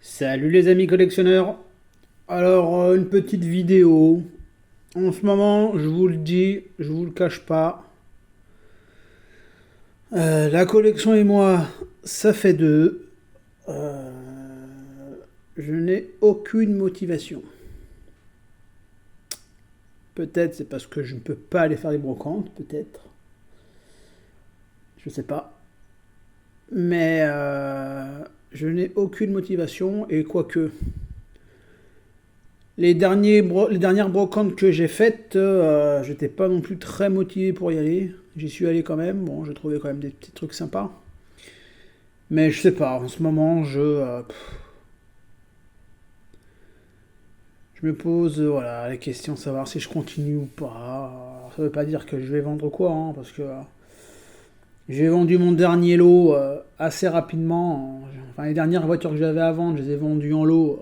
Salut les amis collectionneurs. Alors une petite vidéo. En ce moment, je vous le dis, je vous le cache pas. La collection et moi, ça fait deux. Euh, je n'ai aucune motivation. Peut-être c'est parce que je ne peux pas aller faire les brocantes, peut-être. Je sais pas. Mais je n'ai aucune motivation et quoique. Les dernières brocantes que j'ai faites, j'étais pas non plus très motivé pour y aller. J'y suis allé quand même. Bon, j'ai trouvé quand même des petits trucs sympas. Mais je sais pas, en ce moment, je me pose voilà, la question de savoir si je continue ou pas. Ça veut pas dire que je vais vendre quoi, hein, parce que j'ai vendu mon dernier lot assez rapidement. Enfin, les dernières voitures que j'avais à vendre, je les ai vendues en lot.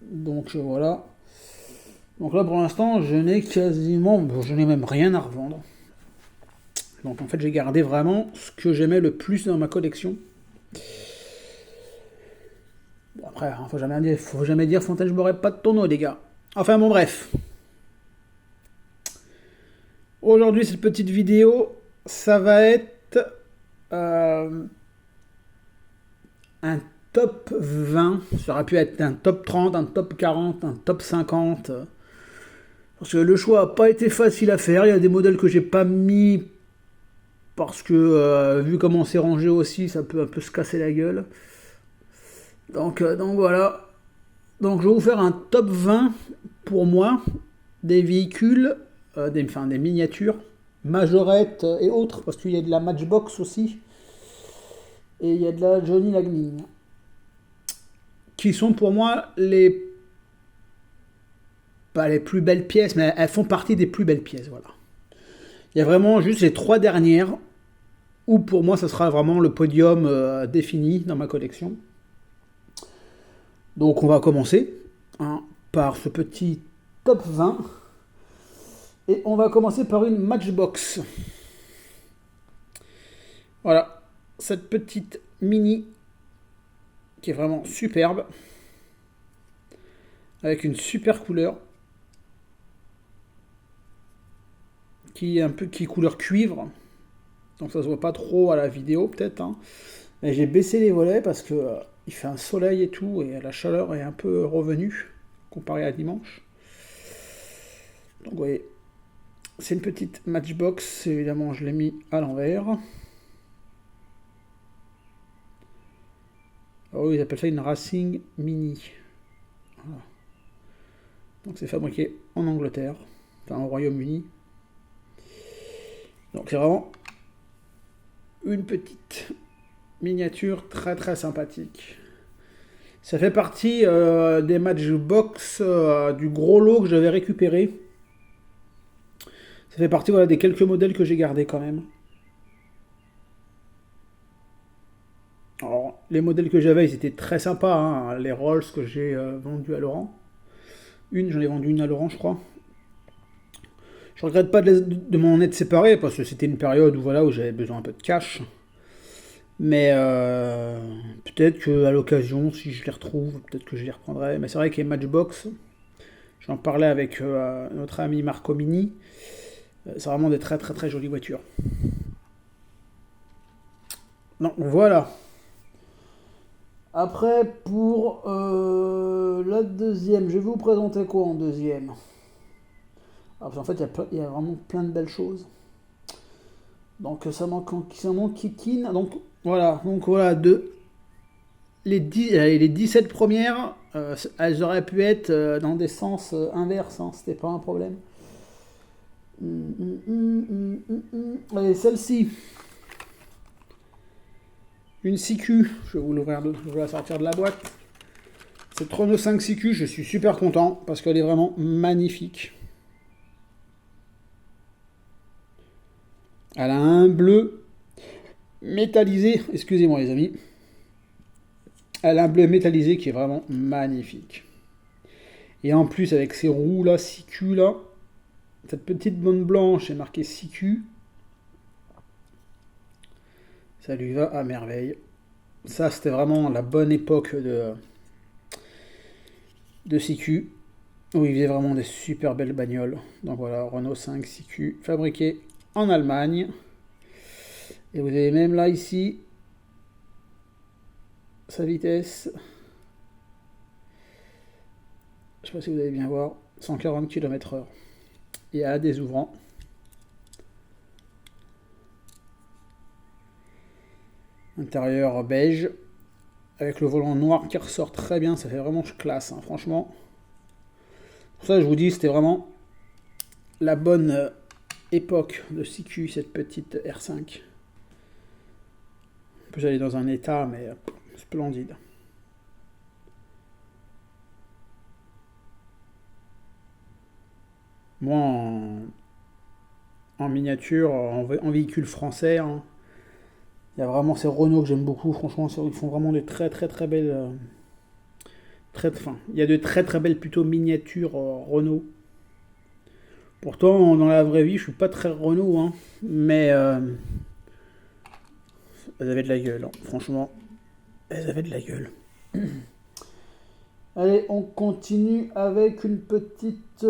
Donc voilà. Donc là, pour l'instant, je n'ai quasiment, bon, je n'ai même rien à revendre. Donc en fait, j'ai gardé vraiment ce que j'aimais le plus dans ma collection. Bon, après, hein, faut jamais dire Fontaine, je boirai pas de tonneau, les gars. Enfin bon, bref. Aujourd'hui, cette petite vidéo, ça va être euh, un top 20. Ça aurait pu être un top 30, un top 40, un top 50. Parce que le choix n'a pas été facile à faire. Il y a des modèles que j'ai pas mis parce que vu comment c'est rangé aussi, ça peut un peu se casser la gueule. Donc voilà. Donc je vais vous faire un top 20 pour moi des véhicules, enfin, des miniatures, majorettes et autres, parce qu'il y a de la Matchbox aussi, et il y a de la Johnny Lightning, qui sont pour moi pas les plus belles pièces, mais elles font partie des plus belles pièces, voilà. Il y a vraiment juste les trois dernières, où pour moi ça sera vraiment le podium défini dans ma collection. Donc on va commencer hein, par ce petit top 20. Et on va commencer par une Matchbox. Voilà, cette petite mini qui est vraiment superbe. Avec une super couleur. Qui est un peu couleur cuivre. Donc ça se voit pas trop à la vidéo peut-être. Hein. Mais j'ai baissé les volets parce que il fait un soleil et tout. Et la chaleur est un peu revenue comparé à dimanche. Donc vous voyez, c'est une petite Matchbox. Évidemment, je l'ai mis à l'envers. Oh, ils appellent ça une Racing Mini. Voilà. Donc c'est fabriqué en Angleterre, enfin au Royaume-Uni. Donc c'est vraiment une petite miniature très très sympathique. Ça fait partie des Matchbox du gros lot que j'avais récupéré. Ça fait partie voilà, des quelques modèles que j'ai gardés quand même. Alors, les modèles que j'avais, ils étaient très sympas. Hein. Les Rolls que j'ai vendus à Laurent. J'en ai vendu une à Laurent, je crois. Je regrette pas de m'en être séparé parce que c'était une période où, voilà, où j'avais besoin un peu de cash. Mais peut-être qu'à l'occasion, si je les retrouve, peut-être que je les reprendrai. Mais c'est vrai que les Matchbox, j'en parlais avec notre ami Marco Mini, c'est vraiment des très très très jolies voitures. Donc voilà. Après, pour la deuxième, je vais vous présenter quoi en deuxième. Alors, en fait, il y a vraiment plein de belles choses. Donc ça manque Kikine. Donc voilà, les 17 premières, elles auraient pu être dans des sens inverses, hein, c'était pas un problème. Allez, celle-ci. Une CQ, je vais vous l'ouvrir, je vais la sortir de la boîte. Cette Renault 5 CQ, je suis super content parce qu'elle est vraiment magnifique. Elle a un bleu métallisé, excusez-moi les amis. Elle a un bleu métallisé qui est vraiment magnifique. Et en plus avec ces roues là, CQ là, cette petite bande blanche est marquée CQ. Ça lui va à merveille. Ça c'était vraiment la bonne époque de CQ, où il faisait vraiment des super belles bagnoles. Donc voilà, Renault 5 CQ, fabriqué en Allemagne. Et vous avez même là, ici, sa vitesse. Je sais pas si vous allez bien voir, 140 km/h. Et à des ouvrants. Intérieur beige, avec le volant noir qui ressort très bien, ça fait vraiment classe, hein, franchement. Pour ça, je vous dis, c'était vraiment la bonne époque de CQ, cette petite R5. En plus, elle est dans un état, mais splendide. Moi, en miniature, en véhicule français, hein, il y a vraiment ces Renault que j'aime beaucoup. Franchement, ils font vraiment de très très très belles. Enfin, il y a de très très belles plutôt miniatures Renault. Pourtant, dans la vraie vie, je suis pas très Renault, hein, mais elles avaient de la gueule, hein. Franchement, elles avaient de la gueule. Allez, on continue avec une petite.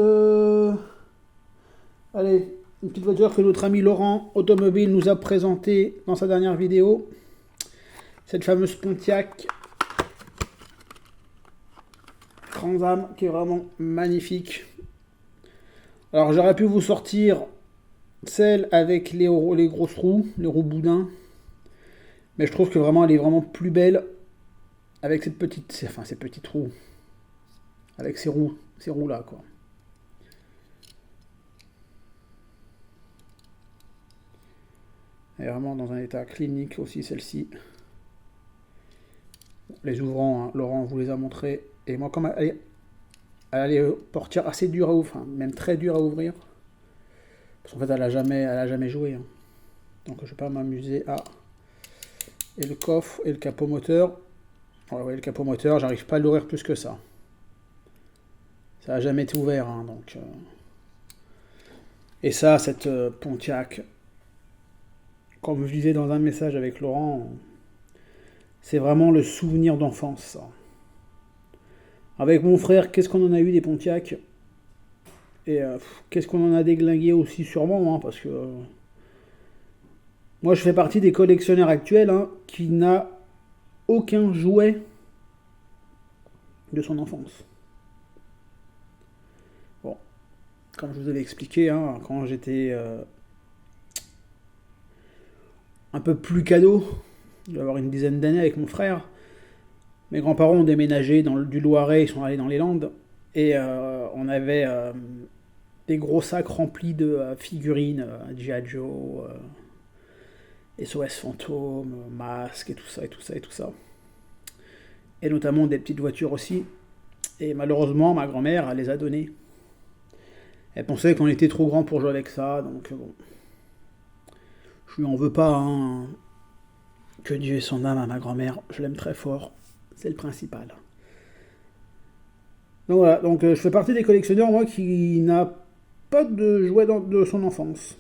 Allez, une petite voiture que notre ami Laurent Automobile nous a présentée dans sa dernière vidéo. Cette fameuse Pontiac Trans-Am qui est vraiment magnifique. Alors j'aurais pu vous sortir celle avec les grosses roues, les roues boudins. Mais je trouve que vraiment elle est vraiment plus belle avec ces petites roues. Avec ces roues là quoi. Elle est vraiment dans un état clinique aussi celle-ci. Les ouvrants, hein, Laurent vous les a montrés. Et moi comme elle a les portières assez dures à ouvrir, enfin, même très dures à ouvrir. Parce qu'en fait elle a jamais joué. Hein. Donc je vais pas m'amuser à... Et le coffre et le capot moteur. Alors, ouais, le capot moteur, j'arrive pas à l'ouvrir plus que ça. Ça n'a jamais été ouvert, hein, donc... Et ça, cette Pontiac, comme je disais dans un message avec Laurent, c'est vraiment le souvenir d'enfance, ça. Avec mon frère, qu'est-ce qu'on en a eu des Pontiac? Et qu'est-ce qu'on en a déglingué aussi sûrement, hein, parce que... moi, je fais partie des collectionneurs actuels hein, qui n'a aucun jouet de son enfance. Bon, comme je vous avais expliqué, hein, quand j'étais un peu plus cadeau, je dois avoir une dizaine d'années avec mon frère, mes grands-parents ont déménagé du Loiret, ils sont allés dans les Landes, et on avait des gros sacs remplis de figurines, G.I. Joe, SOS Fantôme, Masque, et tout ça, et tout ça, et tout ça. Et notamment des petites voitures aussi. Et malheureusement, ma grand-mère, elle les a données. Elle pensait qu'on était trop grand pour jouer avec ça, donc bon. Je lui en veux pas, hein. Que Dieu ait son âme à ma grand-mère, je l'aime très fort. C'est le principal. Donc voilà, donc je fais partie des collectionneurs, moi, qui n'a pas de jouets de son enfance.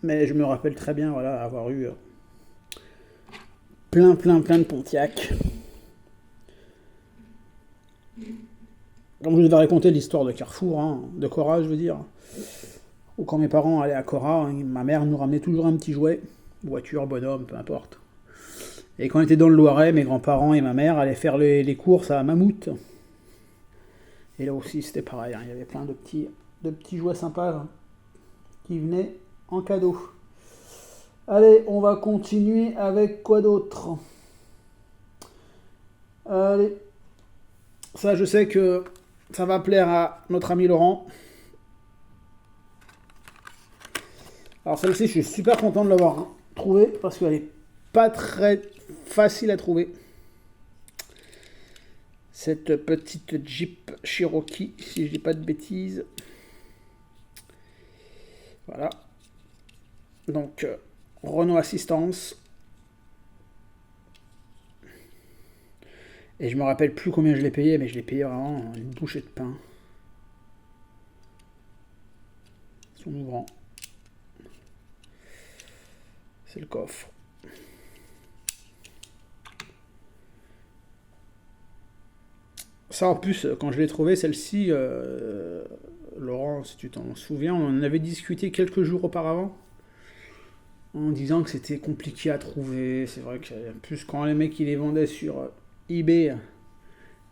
Mais je me rappelle très bien, voilà, avoir eu plein de Pontiac. Comme je vous avais raconté l'histoire de Carrefour, hein, de Cora, je veux dire, ou quand mes parents allaient à Cora, hein, ma mère nous ramenait toujours un petit jouet, voiture, bonhomme, peu importe. Et quand on était dans le Loiret, mes grands-parents et ma mère allaient faire les courses à Mammouth. Et là aussi, c'était pareil, hein, il y avait plein de petits jouets sympas hein, qui venaient en cadeau. Allez, on va continuer avec quoi d'autre? Allez, ça je sais que ça va plaire à notre ami Laurent. Alors celle-ci, je suis super content de l'avoir trouvée parce qu'elle est pas très facile à trouver. Cette petite Jeep Cherokee, si je dis pas de bêtises. Voilà. Donc, Renault Assistance. Et je me rappelle plus combien je l'ai payé, mais je l'ai payé vraiment une bouchée de pain. Son ouvrant. C'est le coffre. Ça, en plus, quand je l'ai trouvée, celle-ci, Laurent, si tu t'en souviens, on en avait discuté quelques jours auparavant, en disant que c'était compliqué à trouver. C'est vrai que, en plus, quand les mecs ils les vendaient sur eBay,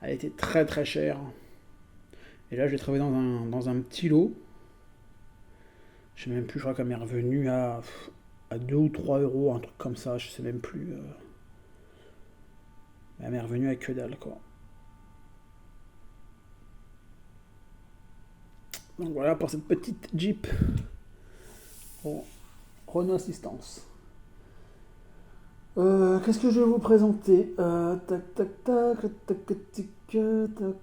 elle était très très chère. Et là, je l'ai trouvée dans un petit lot. Je sais même plus, je crois qu'elle m'est revenue à 2 ou 3 euros, un truc comme ça, je sais même plus. Elle m'est revenue à que dalle, quoi. Donc voilà pour cette petite Jeep Renault Assistance. Qu'est-ce que je vais vous présenter? Tac, tac, tac, tac, tac, tac,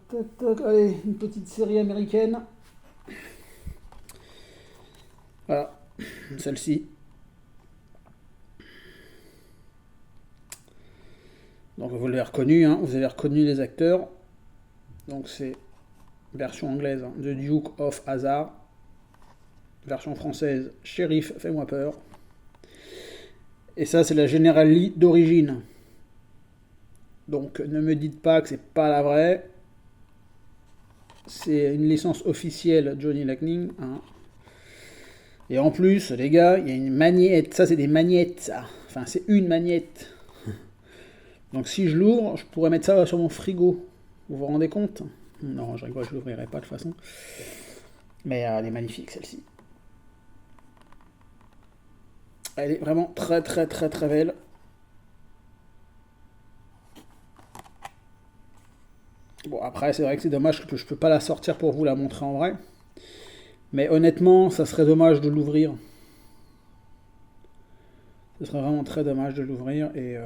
tac, tac. Allez, une petite série américaine. Voilà, celle-ci. Donc vous l'avez reconnu, hein, vous avez reconnu les acteurs. Donc c'est version anglaise, hein, The Duke of Hazzard. Version française, Shérif, fais-moi peur. Et ça, c'est la General Lee d'origine. Donc ne me dites pas que c'est pas la vraie. C'est une licence officielle Johnny Lightning. Hein. Et en plus, les gars, il y a une magnette. Ça, c'est des magnettes, ça. Enfin, c'est une magnette. Donc si je l'ouvre, je pourrais mettre ça sur mon frigo. Vous vous rendez compte? Non, je rigole, je l'ouvrirai pas de toute façon. Mais elle est magnifique, celle-ci. Elle est vraiment très très très très belle. Bon, après, c'est vrai que c'est dommage que je peux pas la sortir pour vous la montrer en vrai. Mais honnêtement, ça serait dommage de l'ouvrir. Ce serait vraiment très dommage de l'ouvrir. Et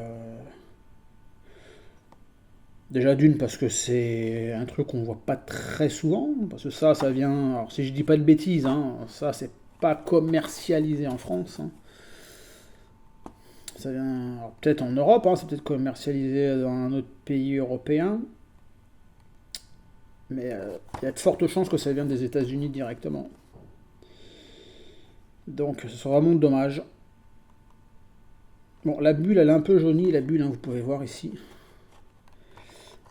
déjà d'une, parce que c'est un truc qu'on voit pas très souvent. Parce que ça vient... Alors si je dis pas de bêtises, hein, ça c'est pas commercialisé en France. Hein. Ça vient peut-être en Europe, hein, c'est peut-être commercialisé dans un autre pays européen. Mais il y a de fortes chances que ça vienne des États-Unis directement. Donc ce serait vraiment dommage. Bon, la bulle, elle est un peu jaunie, la bulle, hein, vous pouvez voir ici.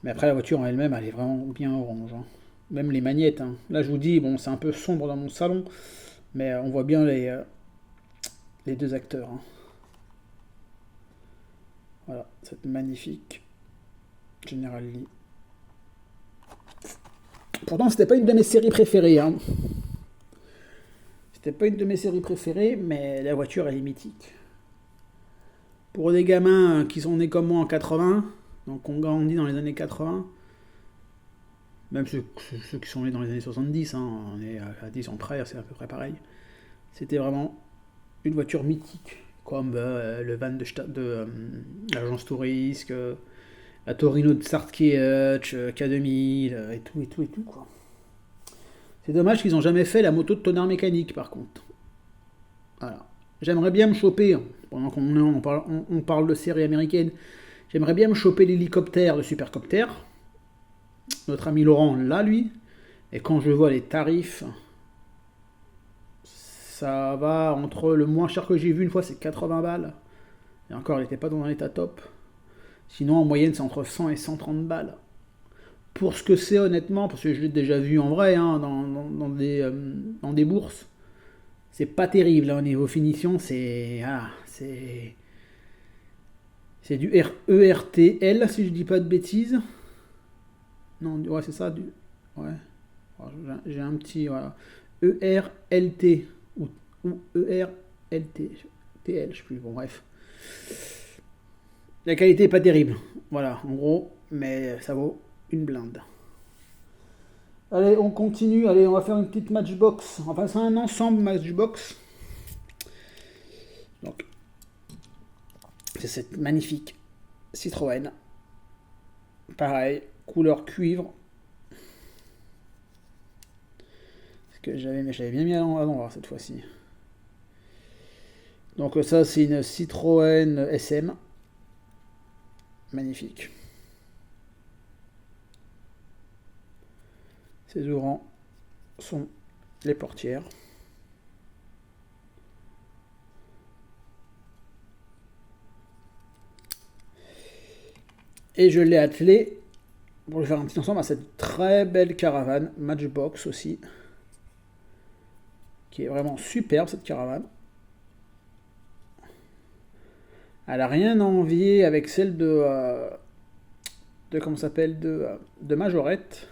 Mais après, la voiture en elle-même, elle est vraiment bien orange. Hein. Même les magnettes. Hein. Là, je vous dis, bon, c'est un peu sombre dans mon salon, mais on voit bien les deux acteurs. Hein. Voilà, cette magnifique General Lee. Pourtant, c'était pas une de mes séries préférées. Hein. C'était pas une de mes séries préférées, mais la voiture, elle est mythique. Pour des gamins qui sont nés comme moi en 80, donc on grandit dans les années 80, même ceux qui sont nés dans les années 70, hein, on est à 10 ans près, c'est à peu près pareil. C'était vraiment une voiture mythique, comme le van de l'agence Tourisque, la Torino de Starsky Hutch, K2000, et tout, et tout, et tout, quoi. C'est dommage qu'ils n'ont jamais fait la moto de tonnerre mécanique, par contre. Voilà. J'aimerais bien me choper, pendant qu'on parle de séries américaines, j'aimerais bien me choper l'hélicoptère, le supercoptère. Notre ami Laurent l'a, lui. Et quand je vois les tarifs, ça va entre le moins cher que j'ai vu une fois, c'est 80 balles. Et encore, il n'était pas dans un état top. Sinon, en moyenne, c'est entre 100 et 130 balles. Pour ce que c'est, honnêtement, parce que je l'ai déjà vu en vrai, hein, dans des bourses, c'est pas terrible hein, au niveau finition. C'est du ERTL, si je dis pas de bêtises. Non, ouais, c'est ça. Ouais. J'ai un petit. Voilà. ERLT. Ou ERLT. TL, je sais plus. Bon, bref. La qualité est pas terrible. Voilà, en gros. Mais ça vaut une blinde. Allez, on continue. Allez, on va faire une petite matchbox. Enfin, c'est un ensemble matchbox. Donc, c'est cette magnifique Citroën. Pareil, couleur cuivre. Que j'avais bien mis à l'envers cette fois-ci. Donc ça c'est une Citroën SM. Magnifique. Ces ouvrants sont les portières. Et je l'ai attelé pour lui faire un petit ensemble à cette très belle caravane Matchbox aussi, qui est vraiment superbe cette caravane. Elle a rien à envier avec celle de comment ça s'appelle de Majorette.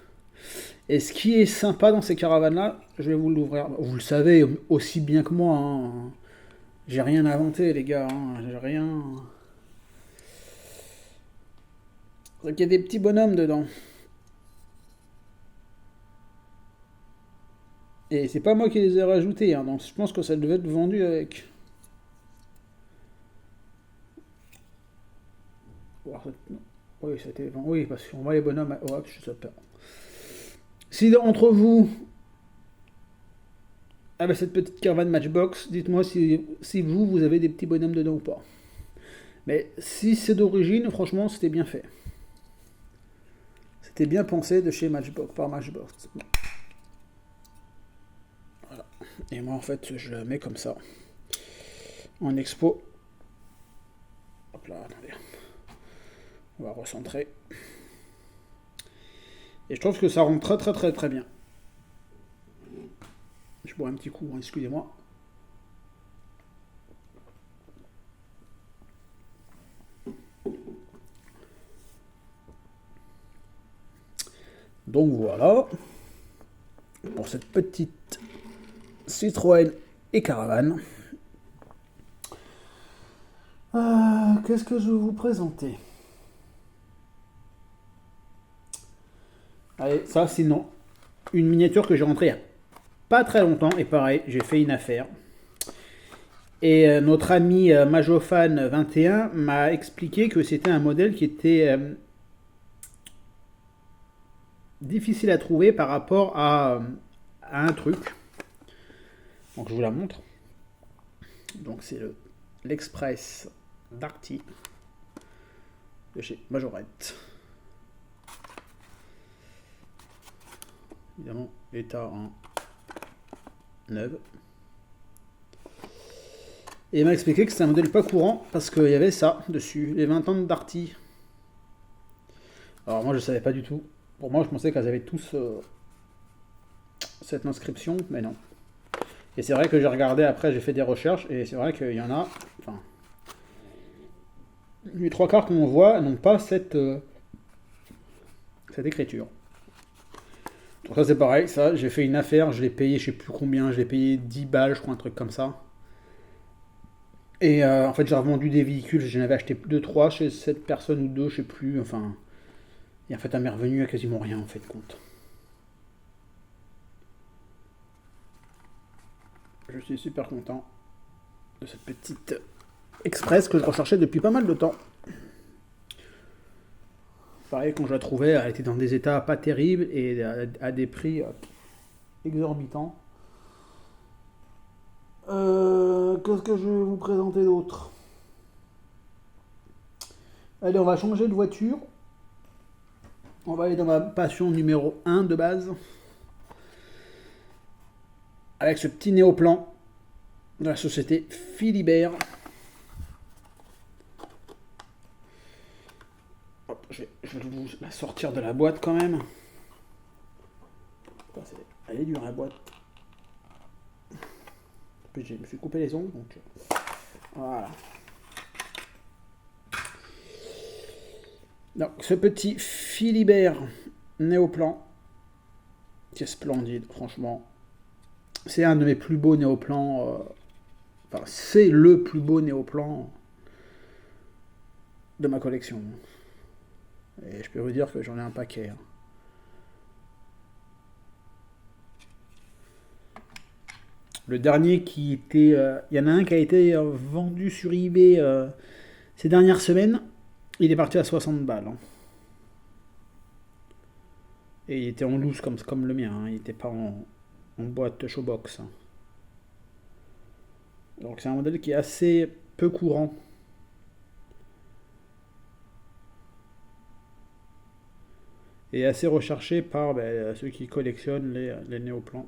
Et ce qui est sympa dans ces caravanes-là, je vais vous l'ouvrir. Vous le savez aussi bien que moi. Hein. J'ai rien inventé, les gars. Hein. J'ai rien. Il y a des petits bonhommes dedans. Et c'est pas moi qui les ai rajoutés. Hein. Donc je pense que ça devait être vendu avec. Oui, c'était. Oui, parce qu'on voit les bonhommes. Oh, je suis peur. Si entre vous, avec cette petite caravane Matchbox, dites-moi si vous avez des petits bonhommes dedans ou pas. Mais si c'est d'origine, franchement, c'était bien fait. C'était bien pensé de chez Matchbox, par Matchbox. Voilà. Et moi, en fait, je la mets comme ça. En expo. Hop là, attendez. On va recentrer. Et je trouve que ça rend très très très très bien. Je bois un petit coup, hein, excusez-moi. Donc voilà. Pour cette petite Citroën et Caravane. Qu'est-ce que je vais vous présenter? Allez, ça sinon, une miniature que j'ai rentrée il n'y a pas très longtemps, et pareil, j'ai fait une affaire. Et notre ami Majofan21 m'a expliqué que c'était un modèle qui était difficile à trouver par rapport à un truc. Donc je vous la montre. Donc c'est l'Express Darty de chez Majorette. Évidemment, état en neuf. Et il m'a expliqué que c'était un modèle pas courant parce qu'il y avait ça dessus, les 20 ans de Darty. Alors moi je savais pas du tout. Pour moi je pensais qu'elles avaient tous cette inscription, mais non. Et c'est vrai que j'ai regardé après, j'ai fait des recherches et c'est vrai qu'il y en a. Enfin, les trois quarts qu'on voit n'ont pas cette écriture. Donc ça c'est pareil, ça j'ai fait une affaire, je l'ai payé je sais plus combien, je l'ai payé 10 balles je crois, un truc comme ça. Et en fait j'ai revendu des véhicules, j'en avais acheté 2-3 chez cette personne ou deux, je sais plus, enfin. Et en fait elle m'est revenue à quasiment rien en fait compte. Je suis super content de cette petite Express que je recherchais depuis pas mal de temps. Pareil, quand je la trouvais, elle était dans des états pas terribles et à des prix exorbitants. Qu'est-ce que je vais vous présenter d'autre? Allez, on va changer de voiture. On va aller dans ma passion numéro 1 de base. Avec ce petit néoplan de la société Philibert. Hop, je vais vous la sortir de la boîte quand même. Elle est dure la boîte. Je me suis coupé les ongles, donc voilà. Donc ce petit Philibert néoplan, qui est splendide, franchement. C'est un de mes plus beaux néoplans. Enfin, c'est le plus beau néoplan de ma collection. Et je peux vous dire que j'en ai un paquet. Hein. Le dernier qui était... Il y en a un qui a été vendu sur eBay ces dernières semaines. Il est parti à 60 balles. Hein. Et il était en loose comme le mien. Hein. Il n'était pas en boîte showbox. Hein. Donc c'est un modèle qui est assez peu courant. Et assez recherché par ceux qui collectionnent les néoplans.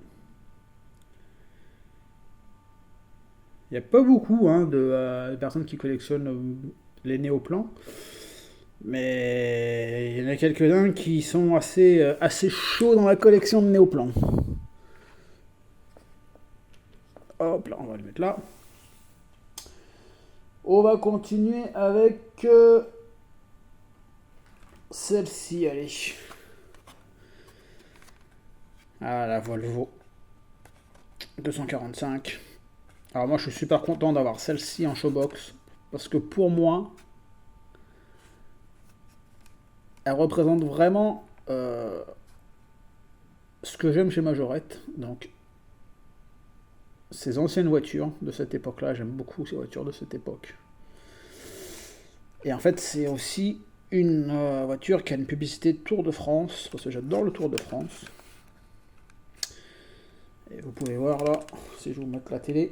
Il n'y a pas beaucoup de personnes qui collectionnent les néoplans. Mais il y en a quelques-uns qui sont assez chauds dans la collection de néoplans. Hop là, on va le mettre là. On va continuer avec celle-ci, allez. Ah, la Volvo 245. Alors moi, je suis super content d'avoir celle-ci en showbox. Parce que pour moi, elle représente vraiment ce que j'aime chez Majorette. Donc, ces anciennes voitures de cette époque-là, j'aime beaucoup ces voitures de cette époque. Et en fait, c'est aussi une voiture qui a une publicité Tour de France, parce que j'adore le Tour de France. Et vous pouvez voir là, si je vous mets la télé,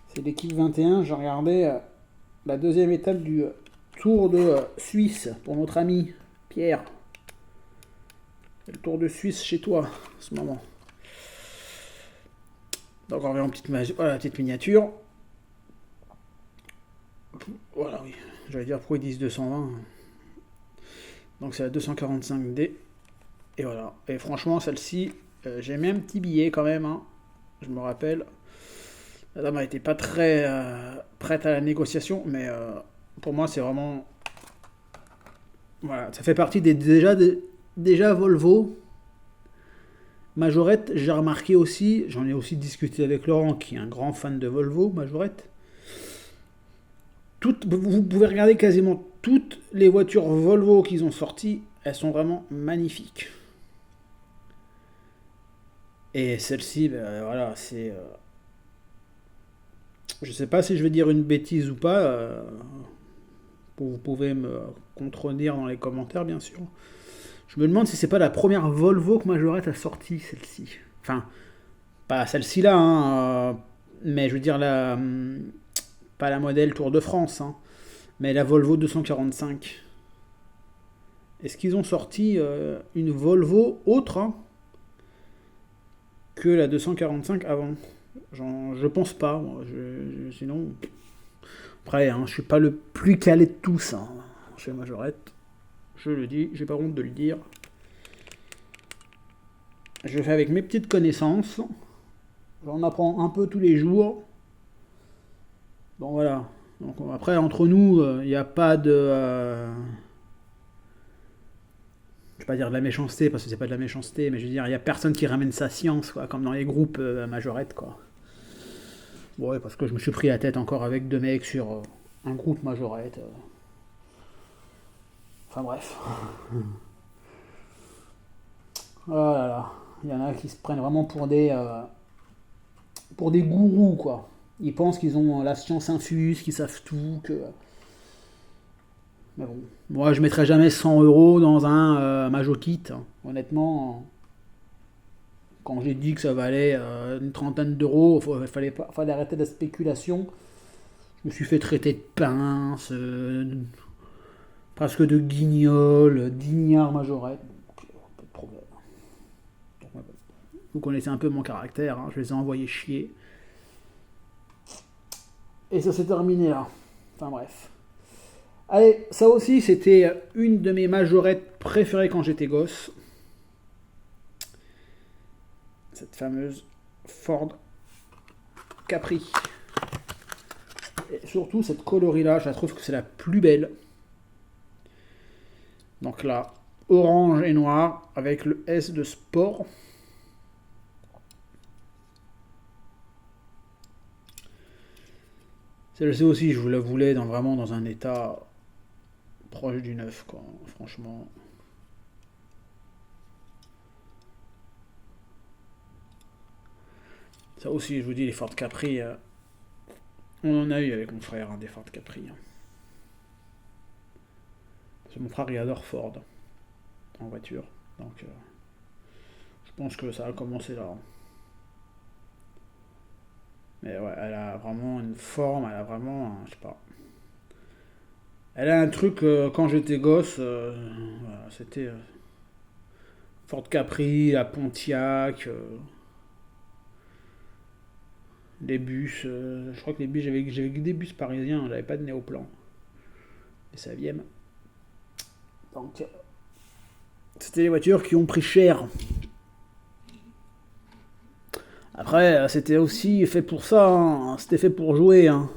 c'est l'équipe 21. J'ai regardé la deuxième étape du Tour de Suisse pour notre ami Pierre. Le Tour de Suisse chez toi en ce moment. Donc on revient en petite miniature. Voilà, oui. J'allais dire pourquoi ils disent 220. Donc c'est la 245D. Et voilà. Et franchement, celle-ci, j'ai mis un petit billet quand même. Hein. Je me rappelle. La dame a été pas très prête à la négociation, mais pour moi, c'est vraiment. Voilà, ça fait partie déjà Volvo. Majorette, j'ai remarqué aussi, j'en ai aussi discuté avec Laurent, qui est un grand fan de Volvo, Majorette. Vous pouvez regarder quasiment toutes les voitures Volvo qu'ils ont sorties, elles sont vraiment magnifiques. Et celle-ci, ben, voilà, c'est. Je sais pas si je vais dire une bêtise ou pas. Vous pouvez me contredire dans les commentaires, bien sûr. Je me demande si c'est pas la première Volvo que Majorette a sortie, celle-ci. Enfin, pas celle-ci là, hein, mais je veux dire pas la modèle Tour de France, hein, mais la Volvo 245. Est-ce qu'ils ont sorti une Volvo autre hein, que la 245 avant? Je pense pas. Moi, sinon, après, hein, je suis pas le plus calé de tous hein, chez Majorette. Je le dis, j'ai pas honte de le dire. Je fais avec mes petites connaissances. J'en apprends un peu tous les jours. Bon voilà. Donc après, entre nous, il n'y a pas de. Je vais pas dire de la méchanceté parce que c'est pas de la méchanceté, mais je veux dire, il n'y a personne qui ramène sa science, quoi, comme dans les groupes Majorette, quoi. Bon, ouais, parce que je me suis pris la tête encore avec deux mecs sur un groupe Majorette. Enfin bref. Oh là là. Il y en a qui se prennent vraiment pour des gourous, quoi. Ils pensent qu'ils ont la science infuse, qu'ils savent tout, que. Mais bon, moi je mettrais jamais 100 euros dans un Majo Kit. Hein. Honnêtement, quand j'ai dit que ça valait une trentaine d'euros, fallait arrêter la spéculation. Je me suis fait traiter de pince, presque de guignol, d'ignard majorette. Pas de problème. Vous connaissez un peu mon caractère, hein, je les ai envoyés chier. Et ça s'est terminé là. Enfin bref. Allez, ça aussi c'était une de mes majorettes préférées quand j'étais gosse. Cette fameuse Ford Capri. Et surtout cette coloris là, je la trouve que c'est la plus belle. Donc là, orange et noir avec le S de sport. Celle-ci aussi, je vous la voulais vraiment dans un état proche du neuf, quoi. Franchement. Ça aussi, je vous dis, les Ford Capri, on en a eu avec mon frère, hein, des Ford Capri. Hein. Parce que mon frère, il adore Ford en voiture. Donc, je pense que ça a commencé là. Hein. Mais ouais, elle a vraiment une forme, elle a vraiment, je sais pas. Elle a un truc, quand j'étais gosse, voilà, c'était Ford Capri, la Pontiac, les bus. Je crois que les bus, j'avais que des bus parisiens, j'avais pas de néoplan. Et ça vient. Donc, c'était des voitures qui ont pris cher. Après, c'était aussi fait pour ça, hein. C'était fait pour jouer, hein.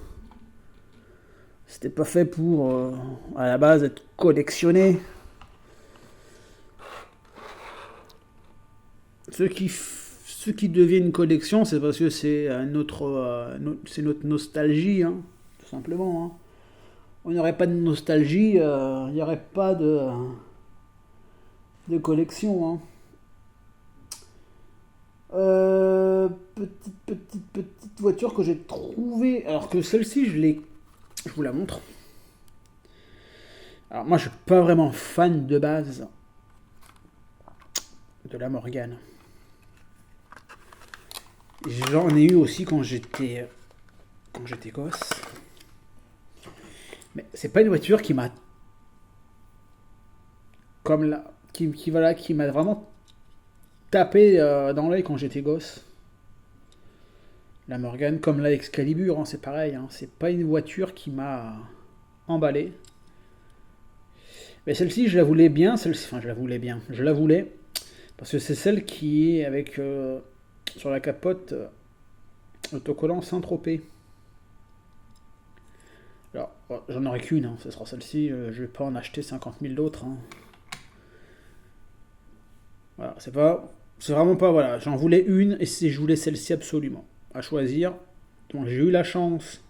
C'était pas fait pour, à la base, être collectionné. Ceux qui deviennent une collection, c'est parce que c'est notre nostalgie, hein, tout simplement, hein. On n'aurait pas de nostalgie, il n'y aurait pas de collection, hein. Petite voiture que j'ai trouvée. Alors que celle-ci, je vous la montre. Alors moi, je suis pas vraiment fan de base de la Morgane. J'en ai eu aussi quand j'étais gosse. Mais c'est pas une voiture qui m'a comme là voilà, qui m'a vraiment tapé dans l'œil quand j'étais gosse. La Morgane, comme la Excalibur, hein, c'est pareil, hein. C'est pas une voiture qui m'a emballé. Mais celle-ci, je la voulais bien. Enfin, je la voulais bien. Je la voulais parce que c'est celle qui est avec sur la capote autocollant Saint-Tropez. Alors, j'en aurai qu'une, hein, ce sera celle-ci. Je vais pas en acheter 50 000 d'autres, hein. Voilà, c'est vraiment pas, voilà. J'en voulais une et je voulais celle-ci absolument à choisir. Donc j'ai eu la chance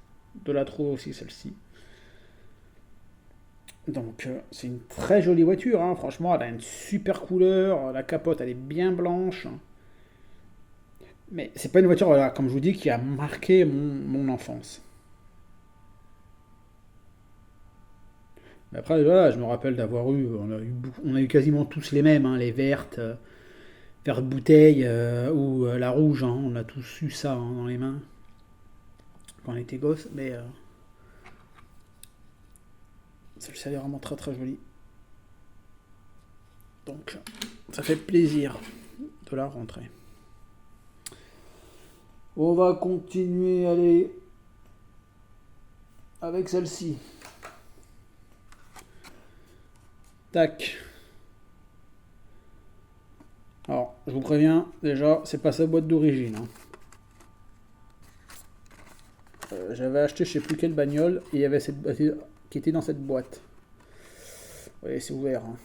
de la trouver aussi celle-ci. Donc c'est une très jolie voiture, hein. Franchement, elle a une super couleur. La capote, elle est bien blanche. Mais c'est pas une voiture, voilà, comme je vous dis, qui a marqué mon enfance. Mais après, voilà, je me rappelle d'avoir eu, on a eu quasiment tous les mêmes, hein, les vertes, verte bouteille ou la rouge, hein. On a tous eu ça, hein, dans les mains quand on était gosse. Mais celle-ci, elle est vraiment très très jolie. Donc, ça fait plaisir de la rentrer. On va continuer, allez, avec celle-ci. Tac. Alors, je vous préviens, déjà, c'est pas sa boîte d'origine, hein. J'avais acheté je sais plus quelle bagnole et il y avait cette qui était dans cette boîte. Vous voyez, c'est ouvert, hein.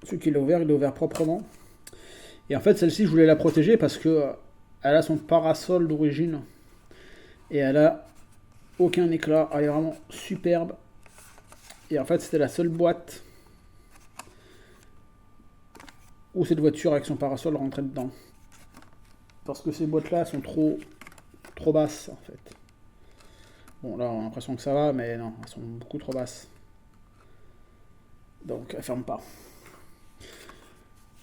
Celui qui l'a ouvert, il l'a ouvert proprement. Et en fait, celle-ci, je voulais la protéger parce que elle a son parasol d'origine et elle a aucun éclat. Elle est vraiment superbe. Et en fait, c'était la seule boîte où cette voiture avec son parasol rentrait dedans. Parce que ces boîtes-là sont trop basses, en fait. Bon, là, on a l'impression que ça va, mais non, elles sont beaucoup trop basses. Donc, elles ferment pas.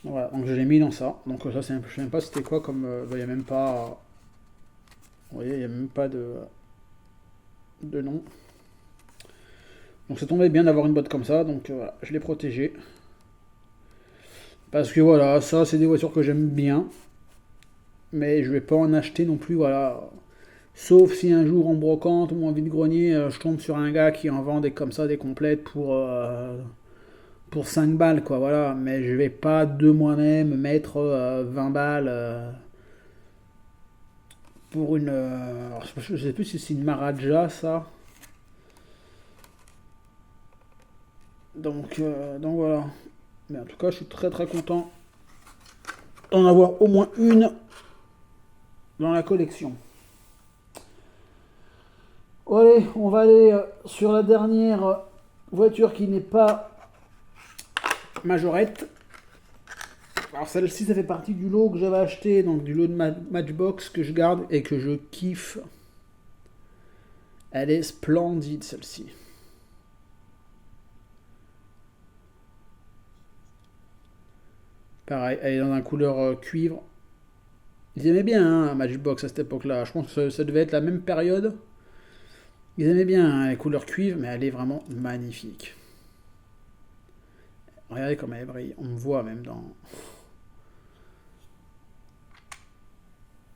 Donc, voilà, donc je l'ai mis dans ça. Donc ça, je sais même pas c'était quoi comme... il n'y a même pas... Vous voyez, il n'y a même pas de nom. Donc ça tombait bien d'avoir une boîte comme ça, donc voilà, je l'ai protégée. Parce que voilà, ça c'est des voitures que j'aime bien. Mais je vais pas en acheter non plus, voilà. Sauf si un jour en brocante ou en vide-grenier, je tombe sur un gars qui en vend des comme ça, des complètes pour 5 balles, quoi, voilà. Mais je vais pas de moi-même mettre 20 balles pour une... alors, je sais plus si c'est une Maharaja, ça. Donc voilà. Mais en tout cas, je suis très très content d'en avoir au moins une dans la collection. Allez, on va aller sur la dernière voiture qui n'est pas majorette. Alors celle-ci, ça fait partie du lot que j'avais acheté, donc du lot de Matchbox que je garde et que je kiffe. Elle est splendide, celle-ci. Pareil, elle est dans un couleur cuivre. Ils aimaient bien, hein, Matchbox à cette époque-là. Je pense que ça devait être la même période. Ils aimaient bien, hein, les couleurs cuivre, mais elle est vraiment magnifique. Regardez comme elle brille. On me voit même dans...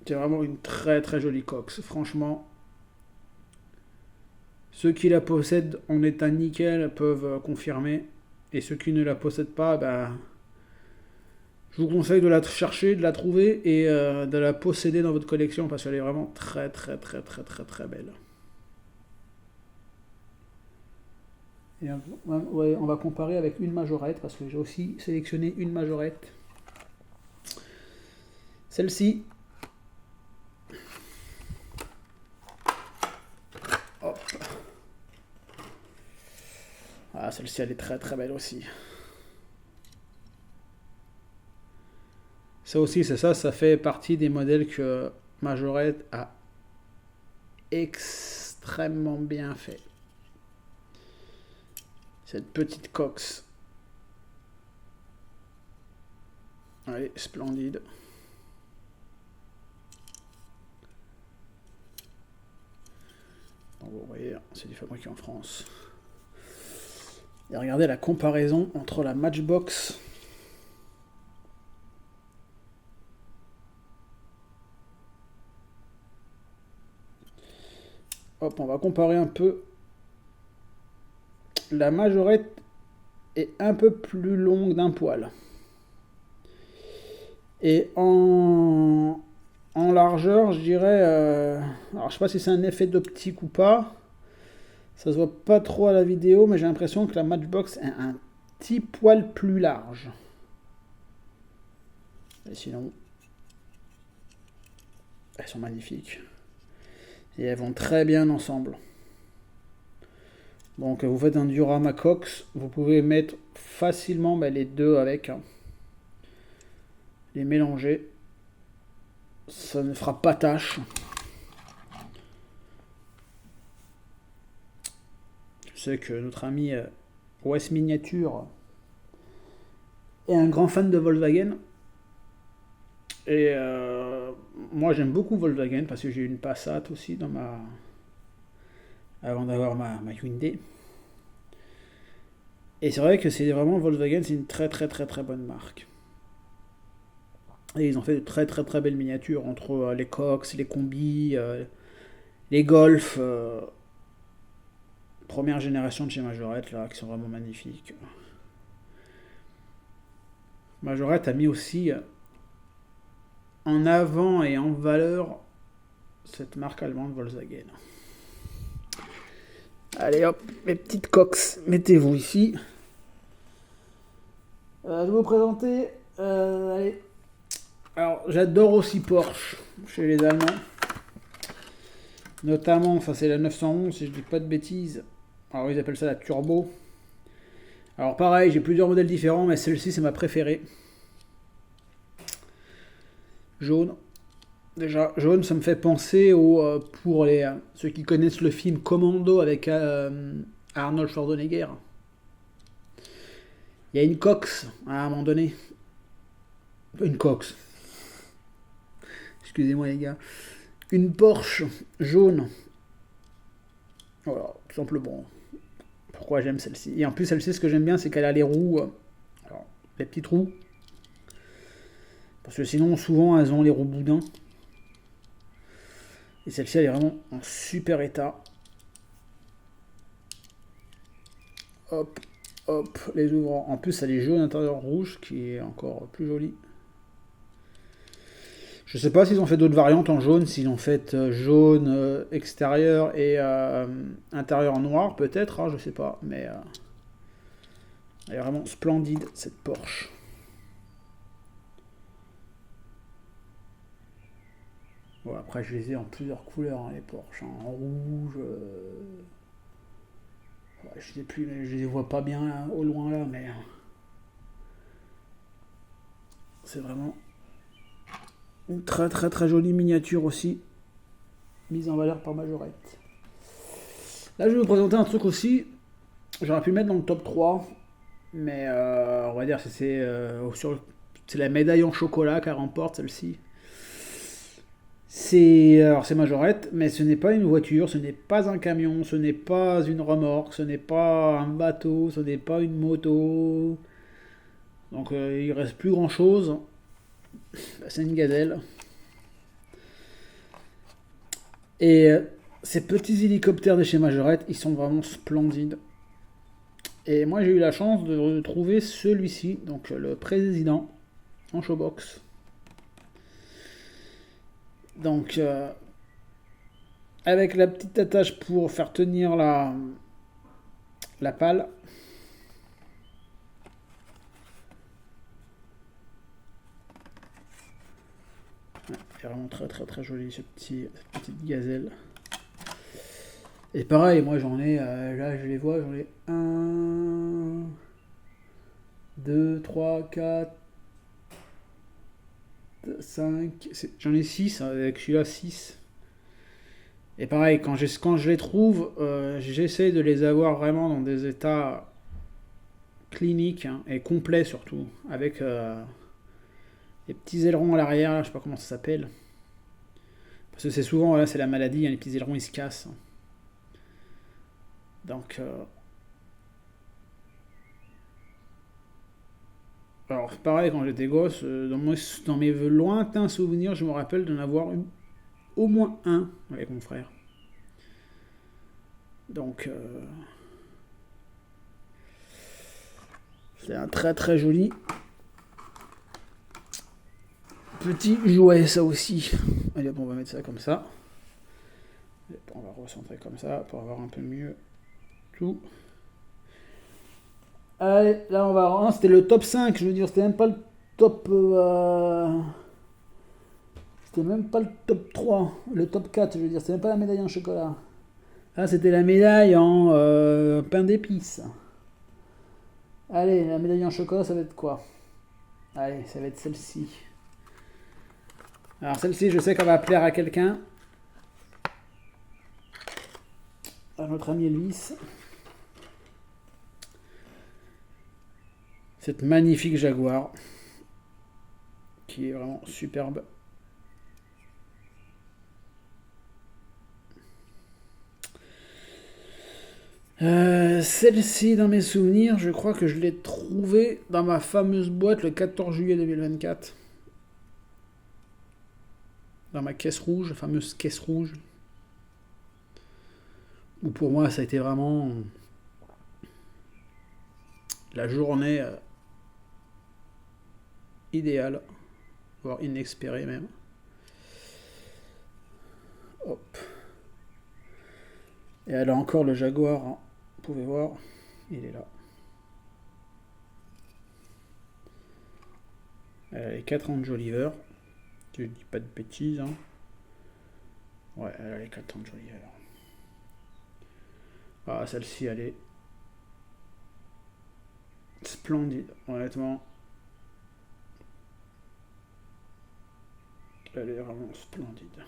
C'est vraiment une très très jolie coque. Franchement, ceux qui la possèdent en état nickel peuvent confirmer. Et ceux qui ne la possèdent pas, je vous conseille de la chercher, de la trouver et de la posséder dans votre collection parce qu'elle est vraiment très très très très très très belle. Et on va comparer avec une majorette parce que j'ai aussi sélectionné une majorette. Celle-ci. Hop. Ah, celle-ci elle est très très belle aussi. Ça aussi, c'est ça, ça fait partie des modèles que Majorette a extrêmement bien fait. Cette petite cox. Elle est splendide. Donc vous voyez, c'est du fabriqué en France. Et regardez la comparaison entre la Matchbox hop, on va comparer un peu. La Majorette est un peu plus longue d'un poil. Et en largeur, je dirais... alors, je sais pas si c'est un effet d'optique ou pas. Ça se voit pas trop à la vidéo, mais j'ai l'impression que la Matchbox est un petit poil plus large. Et sinon, elles sont magnifiques. Et elles vont très bien ensemble. Donc vous faites un diorama cox, vous pouvez mettre facilement les deux avec. Les mélanger. Ça ne fera pas tâche. Je sais que notre ami OS Miniature est un grand fan de Volkswagen. Et moi j'aime beaucoup Volkswagen parce que j'ai une Passat aussi dans ma... avant d'avoir ma Hyundai. Et c'est vrai que c'est vraiment Volkswagen, c'est une très très très très bonne marque. Et ils ont fait de très très très belles miniatures entre les Cox, les combis, les Golf, première génération de chez Majorette là, qui sont vraiment magnifiques. Majorette a mis aussi en avant et en valeur cette marque allemande Volkswagen. Allez hop, mes petites Cox, mettez-vous ici. Je vais vous présenter. Allez. Alors, j'adore aussi Porsche chez les Allemands. Notamment, ça c'est la 911, si je dis pas de bêtises. Alors, ils appellent ça la Turbo. Alors, pareil, j'ai plusieurs modèles différents, mais celle-ci, c'est ma préférée. Jaune. Déjà, jaune, ça me fait penser pour ceux qui connaissent le film Commando avec Arnold Schwarzenegger. Il y a une Cox à un moment donné. Une Cox. Excusez-moi les gars. Une Porsche jaune. Voilà, tout simplement. Pourquoi j'aime celle-ci. Et en plus, celle-ci, ce que j'aime bien, c'est qu'elle a les roues. Alors, les petites roues. Parce que sinon, souvent, elles ont les roues boudins. Et celle-ci, elle est vraiment en super état. Hop, hop, les ouvrants. En plus, elle est jaune intérieur rouge, qui est encore plus jolie. Je sais pas s'ils ont fait d'autres variantes en jaune, s'ils ont fait jaune extérieur et intérieur noir, peut-être, hein, je sais pas. Mais elle est vraiment splendide, cette Porsche. Bon, après, je les ai en plusieurs couleurs, hein, les Porsche. Hein, en rouge. Je sais plus, mais je les vois pas bien là, au loin là, mais c'est vraiment une très très très jolie miniature aussi, mise en valeur par Majorette. Là, je vais vous présenter un truc aussi. J'aurais pu le mettre dans le top 3, mais on va dire que c'est la médaille en chocolat qu'elle remporte celle-ci. C'est Majorette, mais ce n'est pas une voiture, ce n'est pas un camion, ce n'est pas une remorque, ce n'est pas un bateau, ce n'est pas une moto. Donc il reste plus grand chose. C'est une gazelle. Et ces petits hélicoptères de chez Majorette, ils sont vraiment splendides. Et moi j'ai eu la chance de trouver celui-ci, donc le président en showbox. Donc avec la petite attache pour faire tenir la pale. C'est vraiment très très très joli cette petite gazelle. Et pareil, moi j'en ai, là je les vois, j'en ai 1, 2, 3, 4, 5, j'en ai 6, avec celui-là 6. Et pareil, quand je les trouve, j'essaie de les avoir vraiment dans des états cliniques hein, et complets surtout, avec les petits ailerons à l'arrière, là, je sais pas comment ça s'appelle. Parce que c'est souvent, là c'est la maladie, hein, les petits ailerons ils se cassent. Donc, alors pareil, quand j'étais gosse, dans mes lointains souvenirs, je me rappelle d'en avoir au moins un avec mon frère. Donc, c'est un très très joli petit jouet, ça aussi. Allez, bon, on va mettre ça comme ça. On va recentrer comme ça pour avoir un peu mieux tout. Allez, là on va. Non, c'était le top 5, je veux dire, c'était même pas le top. C'était même pas le top 3, le top 4, je veux dire, c'était même pas la médaille en chocolat. Là, c'était la médaille en pain d'épices. Allez, la médaille en chocolat, ça va être quoi? Allez, ça va être celle-ci. Alors, celle-ci, je sais qu'elle va plaire à quelqu'un. À notre ami Elvis. Cette magnifique Jaguar. Qui est vraiment superbe. Celle-ci, dans mes souvenirs, je crois que je l'ai trouvée dans ma fameuse boîte le 14 juillet 2024. Dans ma caisse rouge, la fameuse caisse rouge. Où pour moi, ça a été vraiment la journée idéale, voire inespérée même. Hop. Et elle a encore le Jaguar, hein. Vous pouvez voir, il est là. Elle a les 4 ans de Joliver. Je dis pas de bêtises. Hein. Ouais, elle a les 4 ans de Joliver. Ah, celle-ci, elle est splendide, honnêtement. Elle est vraiment splendide.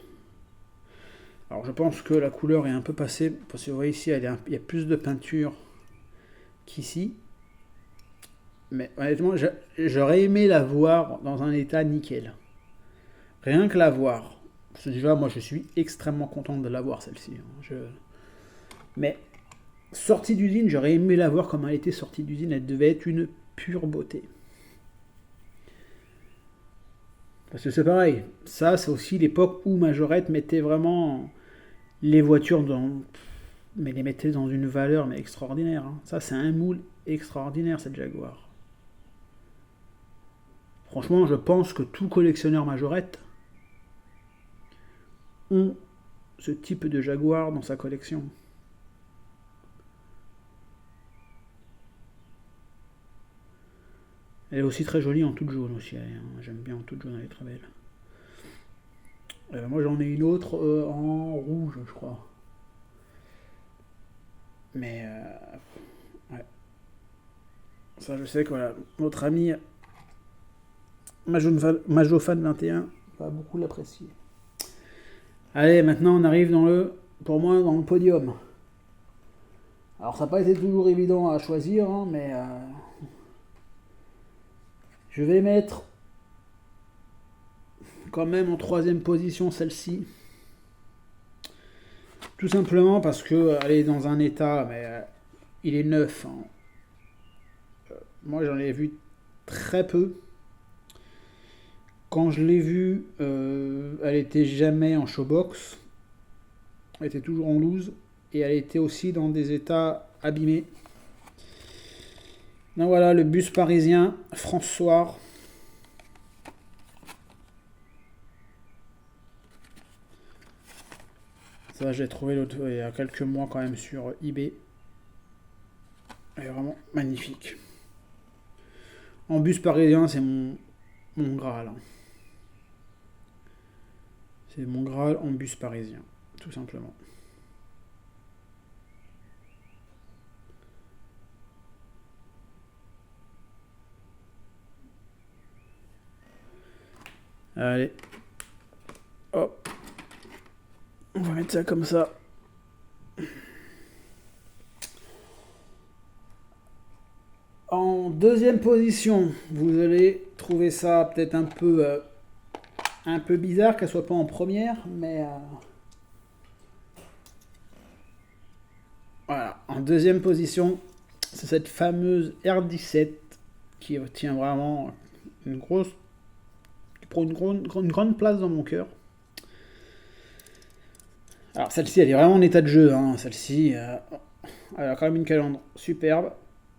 Alors je pense que la couleur est un peu passée, parce que vous voyez ici, il y a plus de peinture qu'ici. Mais honnêtement, j'aurais aimé la voir dans un état nickel. Rien que la voir. Parce que déjà, moi je suis extrêmement content de la voir celle-ci. Mais sortie d'usine, j'aurais aimé la voir comme elle était sortie d'usine. Elle devait être une pure beauté. Parce que c'est pareil. Ça, c'est aussi l'époque où Majorette mettait vraiment les voitures mais les mettait dans une valeur mais extraordinaire. Hein. Ça, c'est un moule extraordinaire, cette Jaguar. Franchement, je pense que tout collectionneur Majorette ont ce type de Jaguar dans sa collection. Elle est aussi très jolie en toute jaune aussi. Hein. J'aime bien en toute jaune, elle est très belle. Moi j'en ai une autre en rouge, je crois. Mais ouais. Ça, je sais que voilà, notre ami Majofan 21 va beaucoup l'apprécier. Allez, maintenant on arrive pour moi, dans le podium. Alors ça n'a pas été toujours évident à choisir, hein, mais je vais mettre quand même en 3ème position celle-ci. Tout simplement parce que elle est dans un état, mais il est neuf. Hein. Moi j'en ai vu très peu. Quand je l'ai vue, elle était jamais en showbox. Elle était toujours en loose. Et elle était aussi dans des états abîmés. Donc voilà, le bus parisien François. Ça, j'ai trouvé l'autre il y a quelques mois quand même sur eBay. Elle est vraiment magnifique. En bus parisien, c'est mon Graal. C'est mon Graal en bus parisien, tout simplement. Allez. Hop. On va mettre ça comme ça. En deuxième position, vous allez trouver ça peut-être un peu bizarre qu'elle soit pas en première, mais voilà. En deuxième position, c'est cette fameuse R17 qui tient vraiment qui prend une grande place dans mon cœur. Alors celle-ci, elle est vraiment en état de jeu. Hein. Celle-ci, elle a quand même une calandre superbe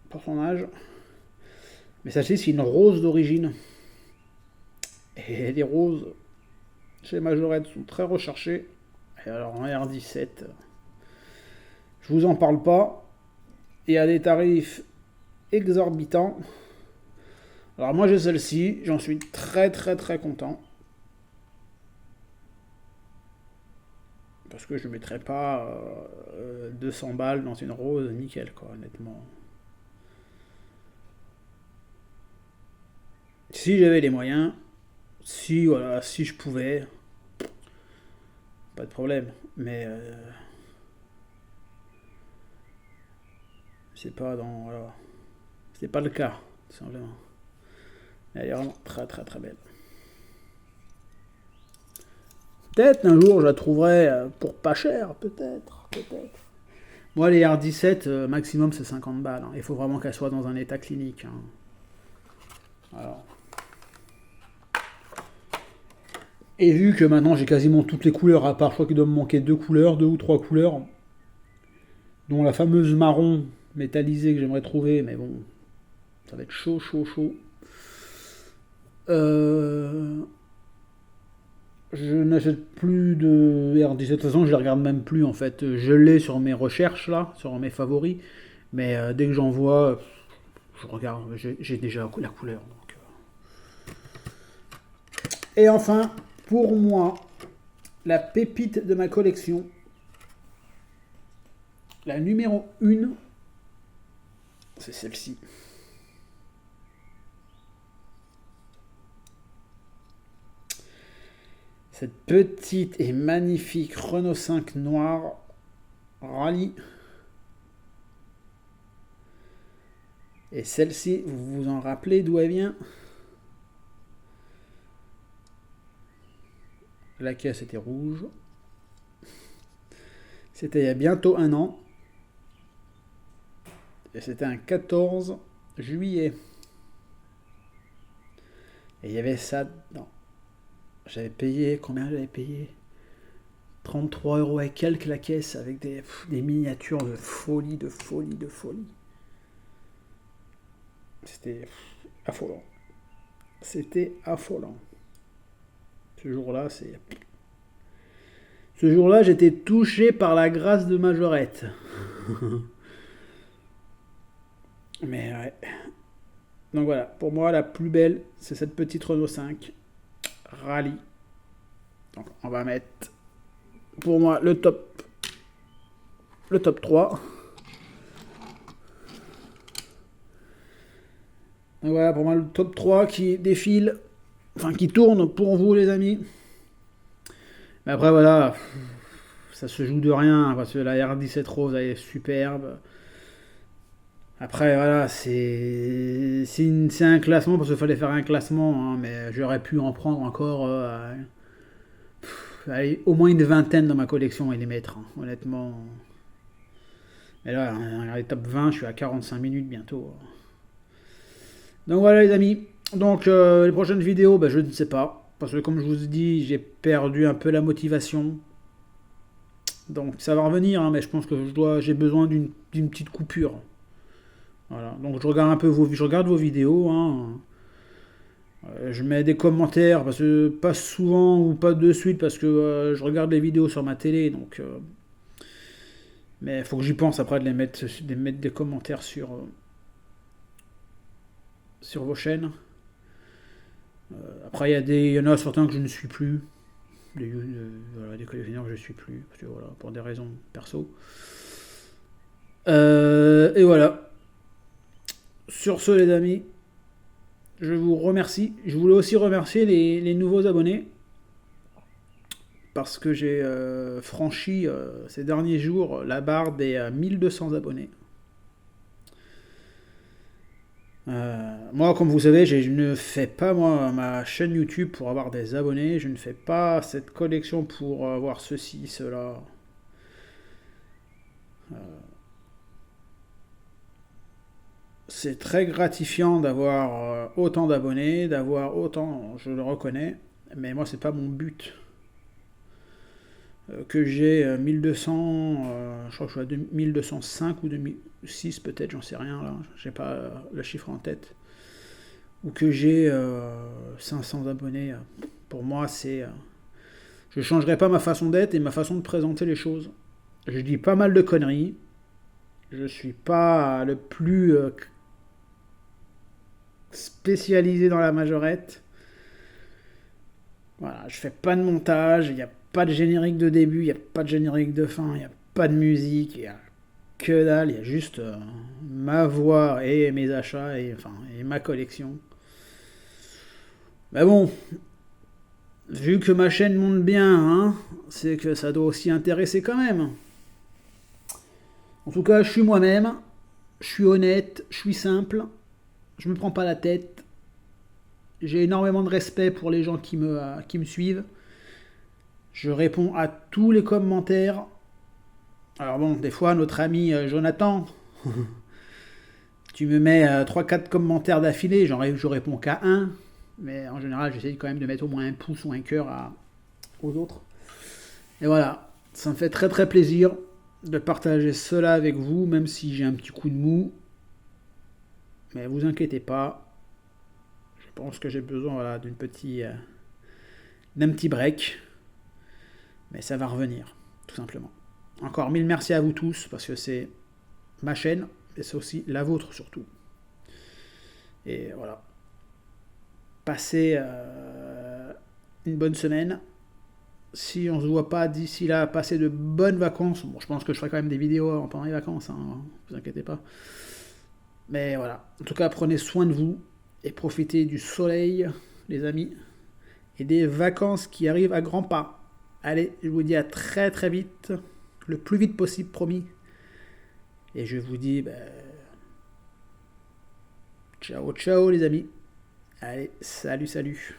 pour son âge. Mais celle-ci, c'est une rose d'origine. Et les roses chez Majorette sont très recherchées. Et alors en R17, je vous en parle pas. Et à des tarifs exorbitants. Alors moi j'ai celle-ci, j'en suis très content. Parce que je ne mettrais pas 200 balles dans une rose nickel, quoi, honnêtement. Si j'avais les moyens, si je pouvais, pas de problème. Mais c'est pas c'est pas le cas, tout simplement. Elle est vraiment très belle. Peut-être un jour je la trouverai pour pas cher, peut-être. Moi les R17 maximum c'est 50 balles. Hein. Il faut vraiment qu'elle soit dans un état clinique. Hein. Alors. Et vu que maintenant j'ai quasiment toutes les couleurs, à part je crois qu'il doit me manquer 2 ou 3 couleurs, dont la fameuse marron métallisée que j'aimerais trouver, mais bon, ça va être chaud. Je n'achète plus de R17. De toute façon, je les regarde même plus en fait. Je l'ai sur mes recherches là, sur mes favoris. Mais dès que j'en vois, je regarde. J'ai déjà la couleur. Donc. Et enfin, pour moi, la pépite de ma collection, la numéro 1, c'est celle-ci. Cette petite et magnifique Renault 5 noir rallye. Et celle-ci, vous vous en rappelez d'où elle vient? La caisse était rouge. C'était il y a bientôt 1 an. Et c'était un 14 juillet. Et il y avait ça dedans. J'avais payé, combien j'avais payé? 33 € et quelques la caisse avec des miniatures de folie. C'était affolant. Ce jour-là, j'étais touché par la grâce de Majorette. Mais ouais. Donc voilà, pour moi, la plus belle, c'est cette petite Renault 5 Rallye. Donc on va mettre, pour moi, le top 3. Donc voilà, pour moi, le top 3 qui défile, enfin qui tourne pour vous, les amis. Mais après, voilà, ça se joue de rien, parce que la R17 Rose, elle est superbe. Après, voilà, c'est un classement, parce qu'il fallait faire un classement, hein, mais j'aurais pu en prendre encore allez, au moins une vingtaine dans ma collection et les mettre, hein, honnêtement. Mais là, dans les top 20, je suis à 45 minutes bientôt. Donc voilà les amis, donc les prochaines vidéos, je ne sais pas, parce que comme je vous ai dit, j'ai perdu un peu la motivation. Donc ça va revenir, hein, mais je pense que j'ai besoin d'une petite coupure. Voilà. Donc je regarde vos vidéos, hein. Je mets des commentaires, parce que pas souvent ou pas de suite, parce que je regarde les vidéos sur ma télé, donc. Mais il faut que j'y pense après de mettre des commentaires sur vos chaînes. Après, il y en a certains que je ne suis plus. Voilà, des collectionneurs que je ne suis plus. Parce que, voilà, pour des raisons perso. Et voilà. Sur ce, les amis, je vous remercie. Je voulais aussi remercier les nouveaux abonnés. Parce que j'ai franchi ces derniers jours la barre des 1200 abonnés. Moi, comme vous savez, je ne fais pas ma chaîne YouTube pour avoir des abonnés. Je ne fais pas cette collection pour avoir ceci, cela. C'est très gratifiant d'avoir autant d'abonnés, d'avoir autant, je le reconnais, mais moi, c'est pas mon but. Que j'ai 1200, je crois que je suis à 1205 ou 2006 peut-être, j'en sais rien là, j'ai pas le chiffre en tête. Ou que j'ai 500 abonnés. Pour moi, je changerai pas ma façon d'être et ma façon de présenter les choses. Je dis pas mal de conneries. Je suis pas le plus spécialisé dans la majorette. Voilà, je fais pas de montage, il n'y a pas de générique de début, il n'y a pas de générique de fin, il n'y a pas de musique, il n'y a que dalle, il y a juste ma voix et mes achats et ma collection. Mais bon, vu que ma chaîne monte bien, hein, c'est que ça doit aussi intéresser quand même. En tout cas, je suis moi-même, je suis honnête, je suis simple, je me prends pas la tête. J'ai énormément de respect pour les gens qui me suivent. Je réponds à tous les commentaires. Alors bon, des fois, notre ami Jonathan, tu me mets 3-4 commentaires d'affilée, je réponds qu'à un. Mais en général, j'essaie quand même de mettre au moins un pouce ou un cœur aux autres. Et voilà, ça me fait très très plaisir de partager cela avec vous, même si j'ai un petit coup de mou. Mais vous inquiétez pas, je pense que j'ai besoin voilà, d'un petit break. Mais ça va revenir, tout simplement. Encore mille merci à vous tous, parce que c'est ma chaîne, et c'est aussi la vôtre surtout. Et voilà. Passez une bonne semaine. Si on se voit pas d'ici là, passez de bonnes vacances. Bon, je pense que je ferai quand même des vidéos pendant les vacances, hein, vous inquiétez pas. Mais voilà. En tout cas, prenez soin de vous et profitez du soleil, les amis, et des vacances qui arrivent à grands pas. Allez, je vous dis à très très vite, le plus vite possible, promis. Et je vous dis, ciao ciao les amis. Allez, salut salut.